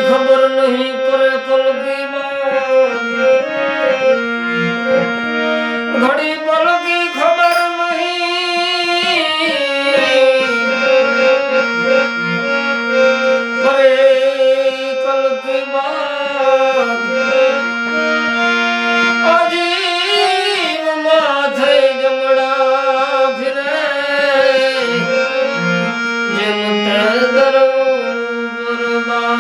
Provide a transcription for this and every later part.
खबर नहीं करे कुल की बात, घड़ी पल की खबर नहीं करे कल की बात। अजीब माथे जमड़ा फिरे जिन ते दरो बर्बाद।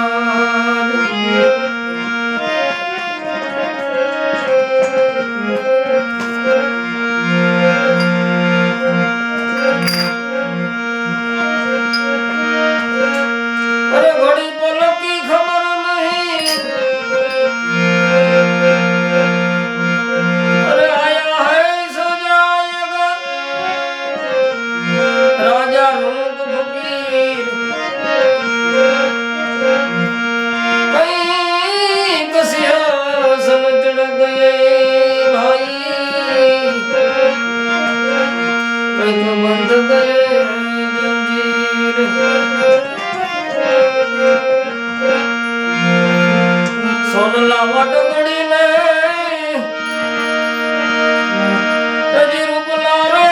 अरे घड़ी पल की खबर नहीं, अरे आया है सो जाएगा राजा रूप फकीर। कहीं तो सिंहासन चढ़ गए भाई, कहीं तो बंध गए जंजीर। सोन लावा डगड़ी ने जी रूप लारे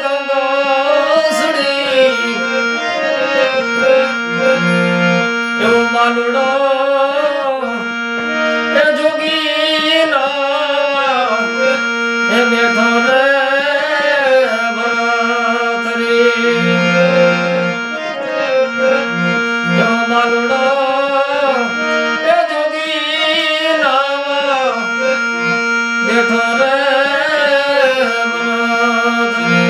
कंगासड़ी। यो बालुड़ो ए जोगी नावा ए बैठो रे भरतरी। यो बालुड़ो ए जोगी नावा बैठो रे भरतरी।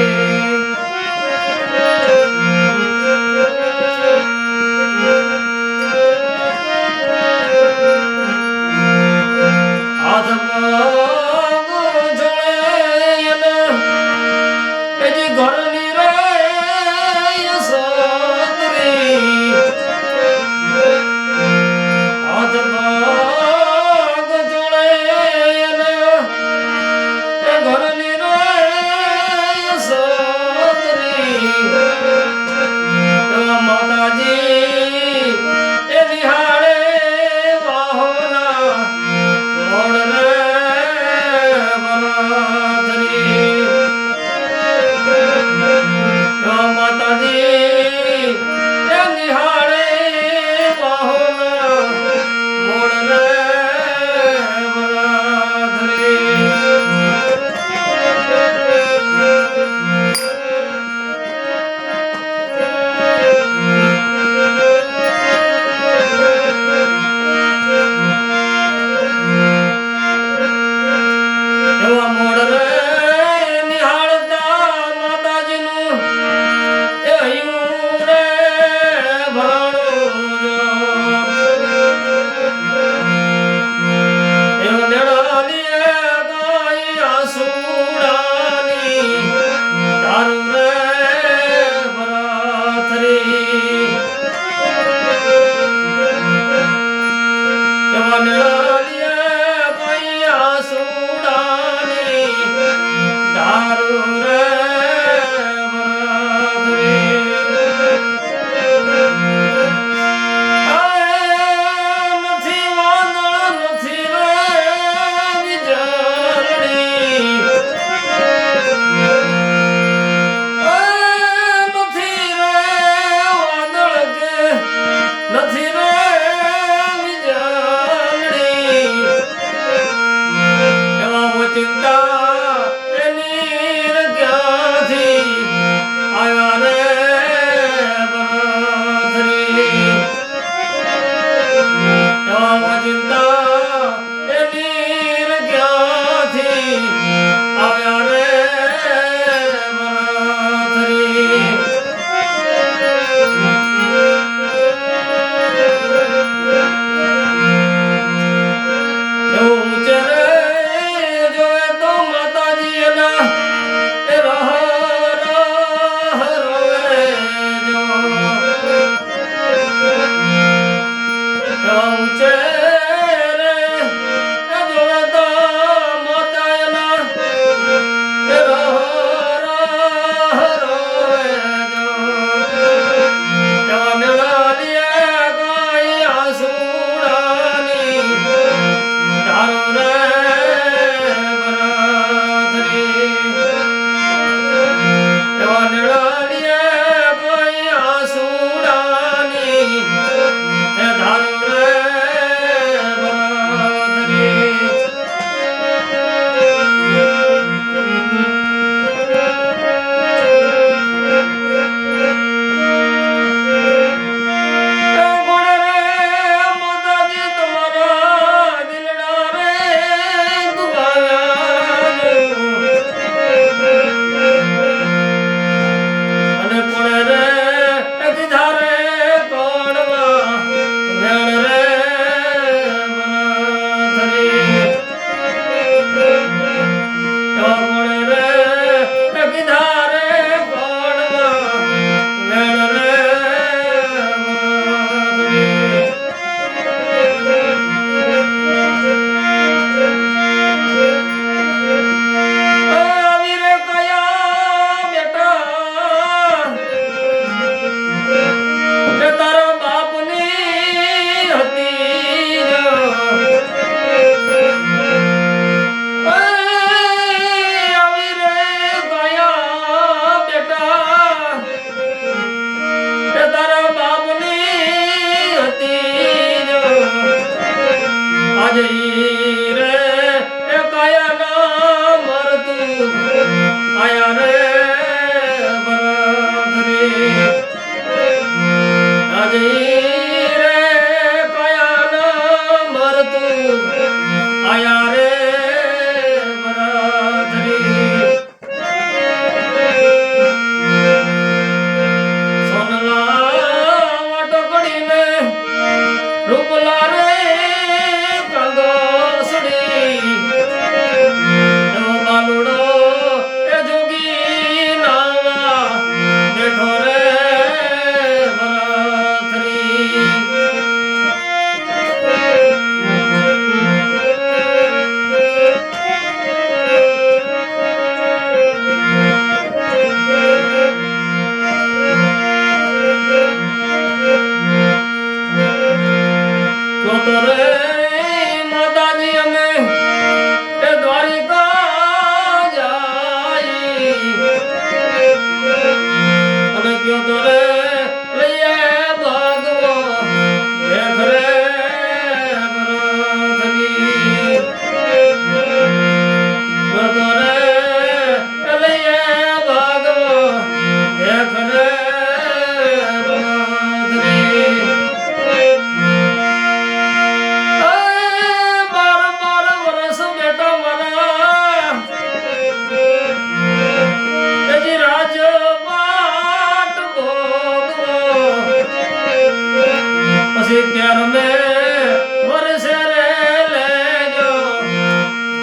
તેર में वर्षे रे ले जो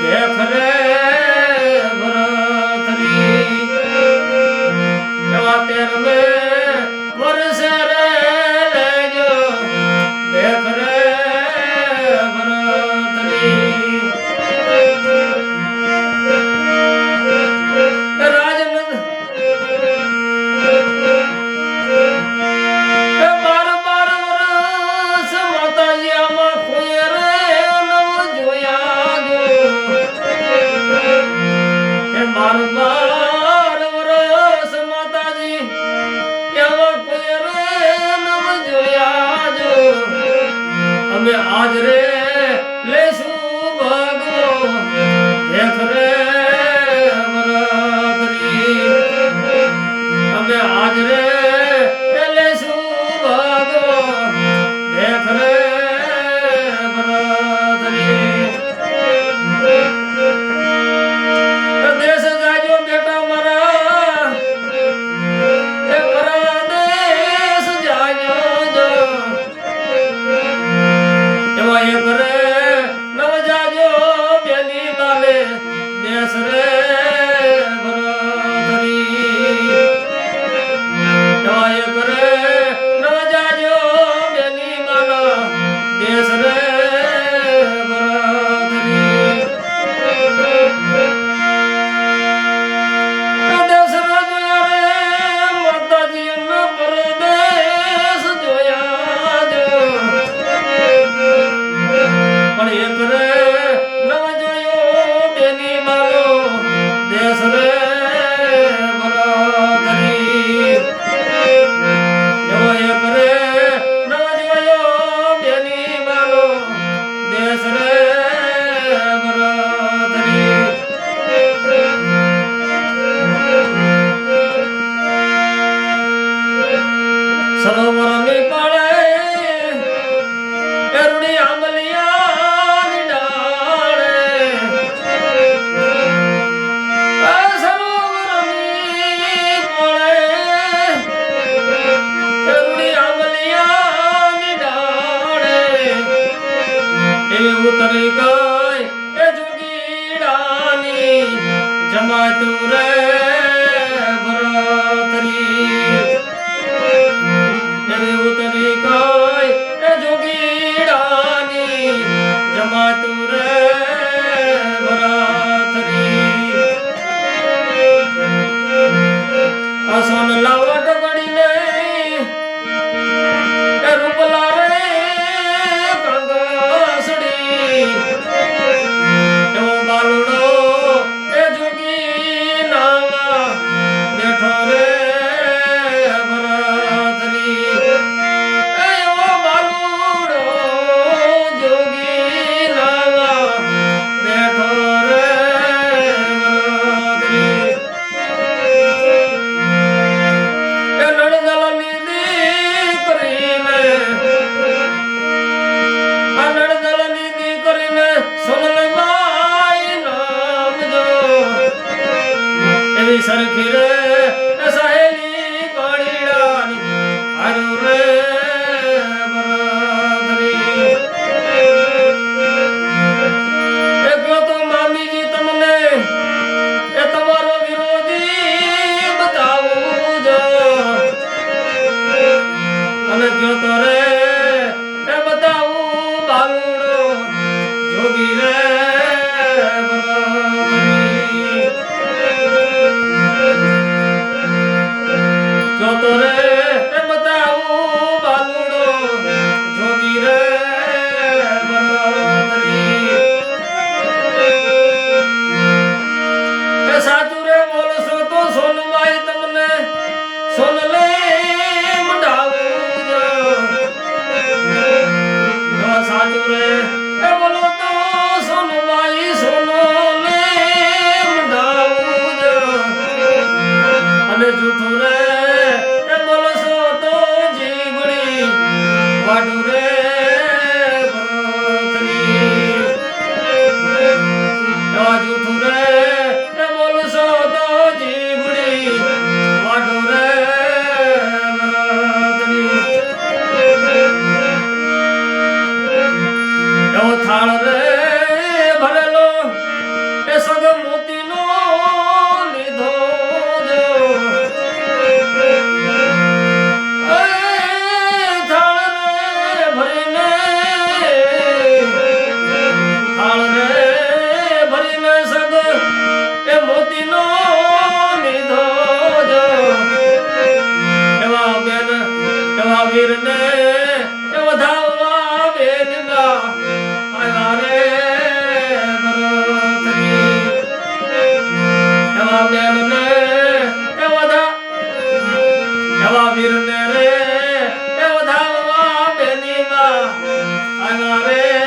देख रे भरतरी एवा तेर में वर्षे रे ले जो देख रे भरतरी राजनंद बार बार वर्ष माताजी आमा खोए रे नव जोया जो हे बार बार वर्ष माताजी आमा खोए रे नव जोया जो हमें आज रे लेसु भागो देख रे भरतरी हमें आज रे लेसु भागो देख रे भरतरी देश जाजो बेटा मारा ए मारा देश जाजो जो एवा एक रे नव जाजो बेनी लाले देश रे भरतरी एवा एक रे नव जाजो बेनी माला देश रे भरतरी देश रे जोया रे माताजी न परदेश जोया जो पण एक रे नव जोयो बेनी मालो देश रे भरतरी एवा एक रे नव जोयो बेनी मालो देश रे भरतरी સરોવરની પાળે એરડી આંબલિયાની ડાળે આ સરોવરની પાળે એરડી આંબલિયાની ડાળે એવી ઉતરી ગઈ એ જોગીડાની જમાતું રે ભરતરી એવી ઉતરી ગઈ એ જોગીડાની જમાતું રે ભરતરી અસન લાવટ ગણીને એ રૂપલા રે કંગસડી એવો બાલુડો એ જોગી ના ભાંગ રે